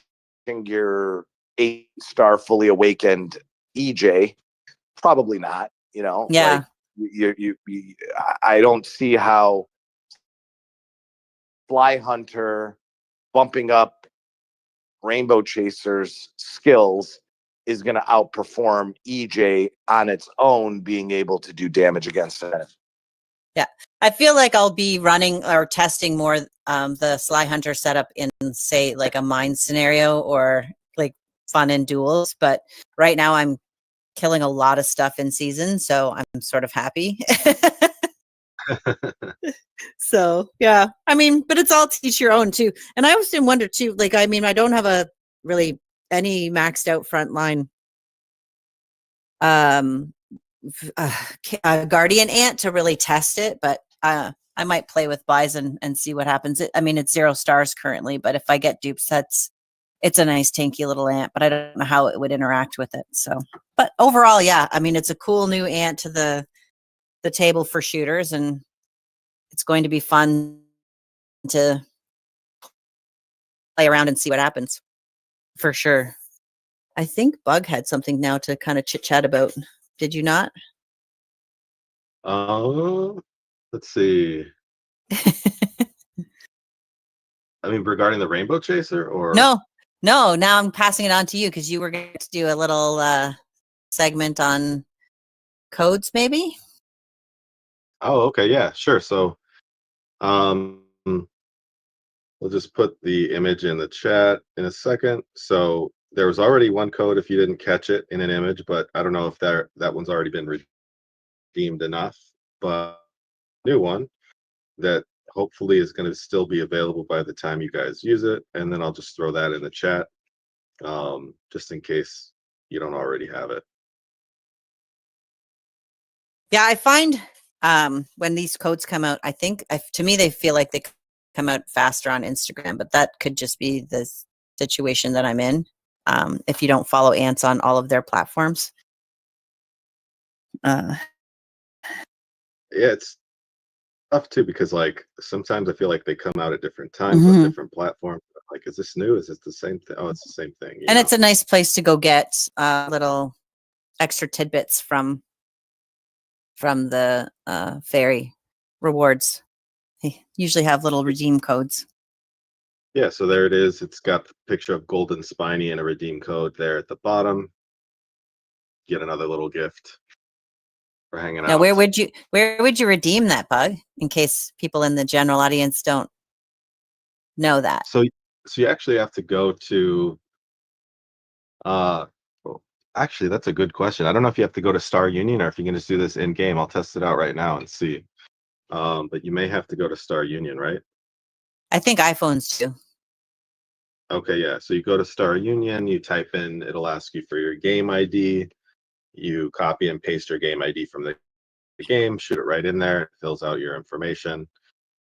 your 8-star fully awakened EJ? Probably not. yeah. Like I don't see how Sly Hunter bumping up Rainbow Chaser's skills is going to outperform EJ on its own being able to do damage against it. Yeah, I feel like I'll be running or testing more the Sly Hunter setup in, say, like a mine scenario or like fun in duels. But right now I'm killing a lot of stuff in season, so I'm sort of happy. So yeah, I mean, but it's all teach your own too. And I often wonder too, like, I mean, I don't have a really any maxed out frontline guardian ant to really test it, but I might play with Bison and see what happens. I mean, it's 0 stars currently, but if I get dupes, it's a nice tanky little ant, but I don't know how it would interact with it. So, but overall, yeah, I mean, it's a cool new ant to the table for shooters, and it's going to be fun to play around and see what happens for sure. I think Bug had something now to kind of chit chat about. Did you not? Let's see. I mean, regarding the Rainbow Chaser, or No. Now I'm passing it on to you because you were going to do a little segment on codes, maybe. Oh, okay, yeah, sure. So, we'll just put the image in the chat in a second. So there was already one code if you didn't catch it in an image, but I don't know if that one's already been redeemed enough. But new one that hopefully is going to still be available by the time you guys use it, and then I'll just throw that in the chat, just in case you don't already have it. Yeah, I find when these codes come out, I think to me they feel like they come out faster on Instagram, but that could just be the situation that I'm in. If you don't follow ants on all of their platforms. Yeah, it's tough too because like sometimes I feel like they come out at different times on different platforms. Like, is this new? Is it the same thing? Oh, it's the same thing. And it's a nice place to go get little extra tidbits from the fairy rewards. They usually have little redeem codes. Yeah, so there it is. It's got the picture of Golden Spiny and a redeem code there at the bottom. Get another little gift for hanging Now, out. where would you redeem that, Bug? In case people in the general audience don't know that. So you actually have to go to well, actually that's a good question. I don't know if you have to go to Star Union or if you can just do this in game. I'll test it out right now and see. But you may have to go to Star Union, right? I think iPhones do. Okay, yeah. So you go to Star Union, you type in, it'll ask you for your game ID. You copy and paste your game ID from the game, shoot it right in there, it fills out your information,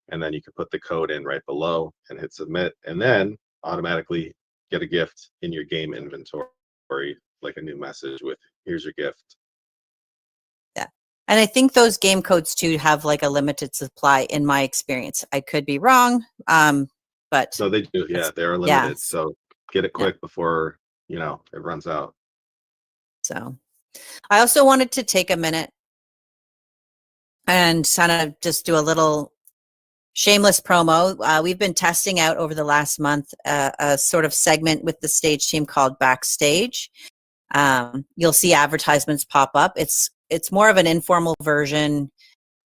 and then you can put the code in right below and hit submit, and then automatically get a gift in your game inventory, like a new message with here's your gift. Yeah. And I think those game codes too have like a limited supply in my experience. I could be wrong. But No, they do. Yeah, they're limited. yeah. So get it quick before, it runs out. So I also wanted to take a minute and kind of just do a little shameless promo. We've been testing out over the last month a sort of segment with the stage team called Backstage. You'll see advertisements pop up. It's more of an informal version,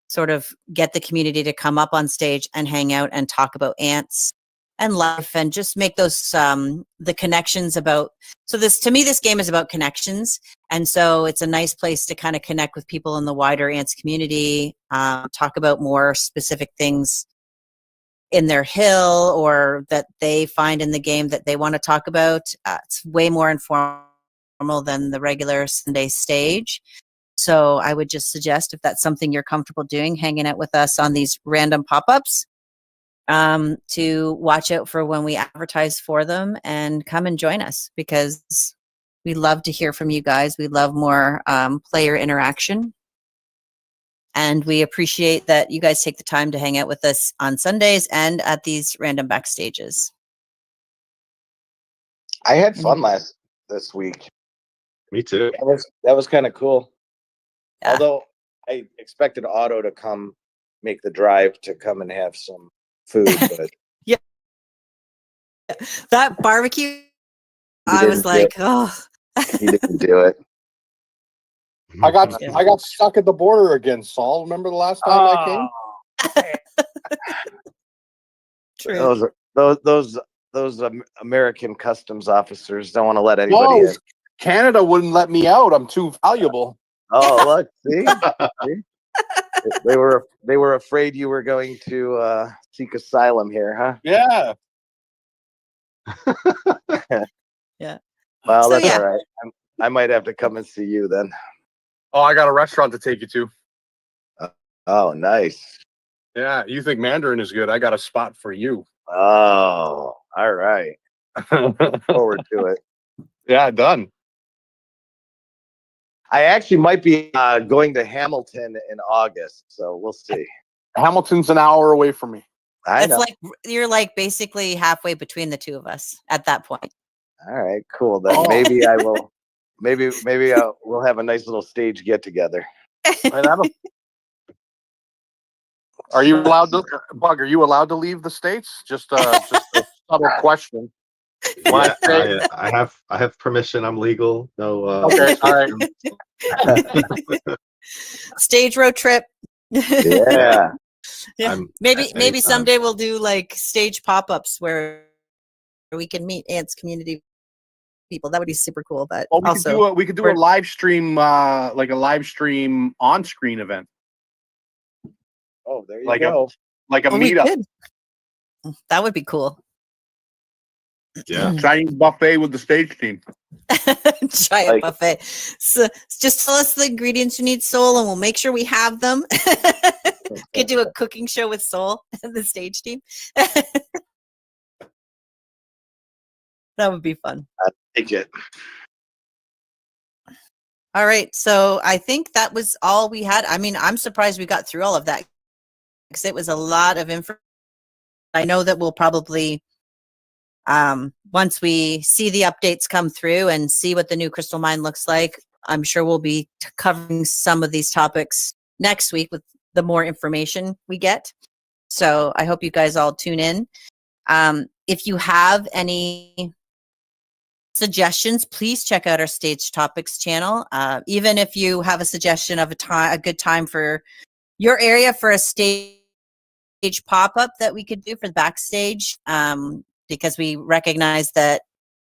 sort of get the community to come up on stage and hang out and talk about ants and life and just make those the connections about. So to me this game is about connections, and so it's a nice place to kind of connect with people in the wider ants community, talk about more specific things in their hill or that they find in the game that they want to talk about. It's way more informal than the regular Sunday stage. So I would just suggest, if that's something you're comfortable doing, hanging out with us on these random pop-ups, to watch out for when we advertise for them and come and join us, because we love to hear from you guys. We love more player interaction. And we appreciate that you guys take the time to hang out with us on Sundays and at these random backstages. I had fun this week. Me too. That was kind of cool. Yeah. Although I expected Otto to come make the drive to come and have some food, but That barbecue, I didn't was do like, it. oh. he didn't do it. I got stuck at the border again, Saul. Remember the last time I came? True. Those American customs officers don't want to let anybody No, in. Canada wouldn't let me out. I'm too valuable. Oh, look, see? they were afraid you were going to seek asylum here, huh? Yeah. Yeah. Well, So, that's yeah. all right. I might have to come and see you then. Oh, I got a restaurant to take you to. Oh, nice. Yeah, you think Mandarin is good? I got a spot for you. Oh, all right. Forward to it. Yeah, done. I actually might be going to Hamilton in August, so we'll see. Hamilton's an hour away from me. I It's know. like you're like basically halfway between the two of us at that point. All right, cool. Then Oh. maybe I will. Maybe we'll have a nice little stage get together. Are you allowed to, Bug? Are you allowed to leave the states? Just a subtle question. Yeah, I have permission. I'm legal. No. Okay, all right. Stage road trip. Yeah. Yeah. Maybe someday we'll do like stage pop-ups where we can meet Ants community people. That would be super cool. But Oh, we also could do a live stream, like a live stream on-screen event, Oh, there you like go. like a we meetup, could. That would be cool. Yeah. Chinese buffet with the stage team. Giant Like- buffet. So just tell us the ingredients you need, Soul, and we'll make sure we have them. Could do a cooking show with Soul and the stage team. That would be fun. Take it. All right. So I think that was all we had. I mean, I'm surprised we got through all of that because it was a lot of info. I know that we'll probably, once we see the updates come through and see what the new Crystal Mine looks like, I'm sure we'll be covering some of these topics next week with the more information we get. So I hope you guys all tune in. If you have any suggestions, please check out our Stage Topics channel. Even if you have a suggestion of a good time for your area for a stage pop-up that we could do for the backstage, because we recognize that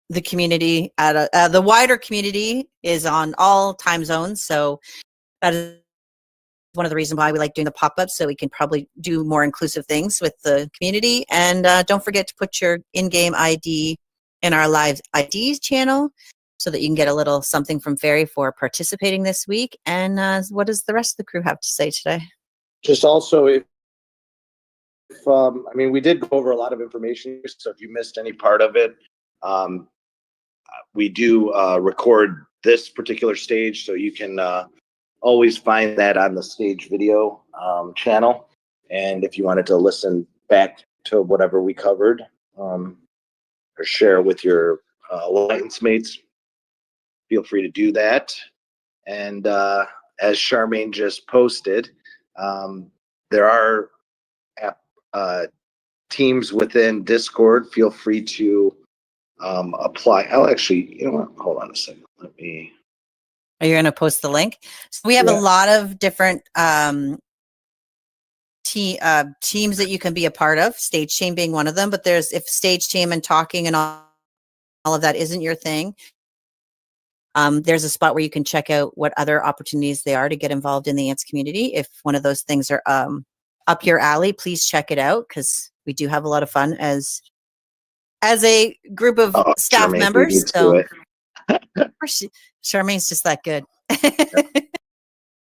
the community, the wider community, is on all time zones. So that is one of the reasons why we like doing the pop-ups, so we can probably do more inclusive things with the community. And don't forget to put your in-game ID in our live IDs channel so that you can get a little something from Fairy for participating this week. And what does the rest of the crew have to say today? Just also, if I mean, we did go over a lot of information, so if you missed any part of it, we do record this particular stage, so you can always find that on the stage video channel. And if you wanted to listen back to whatever we covered, or share with your alliance mates, feel free to do that. And as Charmaine just posted, there are teams within Discord. Feel free to apply. I'll actually, you know what? Hold on a second. Let me. Are you going to post the link? So we have a lot of different teams that you can be a part of, Stage Team being one of them. But there's, if Stage Team and talking and all of that isn't your thing, there's a spot where you can check out what other opportunities there are to get involved in the Ants community. If one of those things are up your alley, please check it out, because we do have a lot of fun as a group of staff Charmaine, members. so Charmaine's just that good.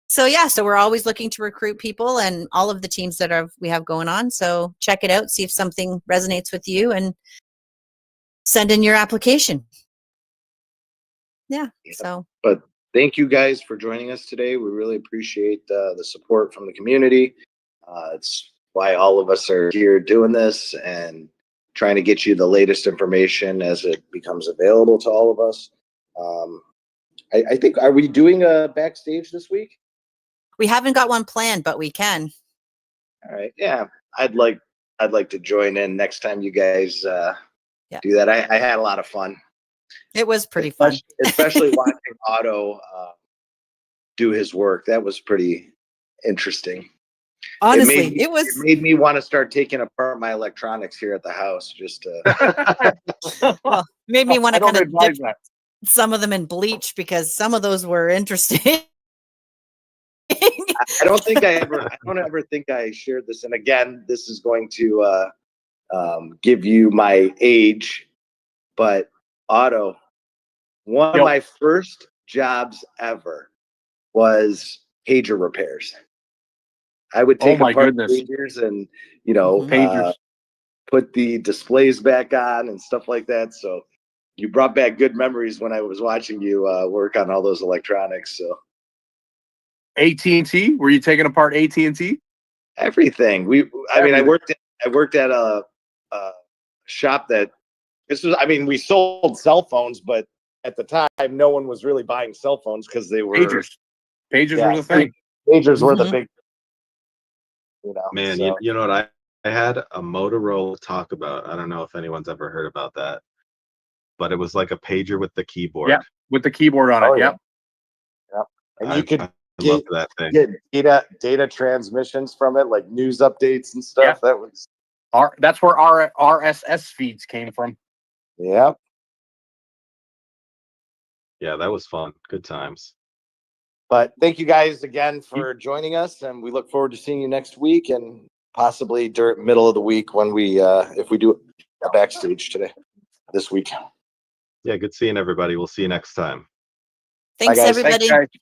So yeah, so we're always looking to recruit people and all of the teams that we have going on. So check it out, see if something resonates with you, and send in your application. Yeah. So. But thank you guys for joining us today. We really appreciate the support from the community. It's why all of us are here doing this and trying to get you the latest information as it becomes available to all of us. I think, are we doing a backstage this week? We haven't got one planned, but we can. All right. Yeah. I'd like to join in next time you guys do that. I had a lot of fun. It was pretty fun. Especially watching Otto do his work. That was pretty interesting. Honestly, it made me want to start taking apart my electronics here at the house just to well, made me want to kind of dip that. some of them in bleach, because some of those were interesting. I don't think I don't ever think I shared this. And again, this is going to give you my age, but Otto, one of Yep. my first jobs ever was pager repairs. I would take Oh my apart goodness. pagers and, you know, Mhm. Pagers. put the displays back on and stuff like that. So you brought back good memories when I was watching you work on all those electronics. So AT&T? Were you taking apart AT&T? everything I Everything. worked at a shop that we sold cell phones, but at the time, no one was really buying cell phones because they were Pagers. Pagers Yeah. were the thing. pagers were the Mhm. big, you know. Man, so. you know what? I had a Motorola Talkabout. I don't know if anyone's ever heard about that, but it was like a pager with the keyboard. Yeah. With the keyboard on Oh, it. yeah. Yep. And you could I love that thing. get data transmissions from it, like news updates and stuff. That was That's where our RSS feeds came from. yeah. Yeah, that was fun. Good times. But thank you guys again for joining us, and we look forward to seeing you next week and possibly during middle of the week when we if we do a backstage this week. Yeah, good seeing everybody. We'll see you next time. Thanks, guys. everybody. Thanks, guys.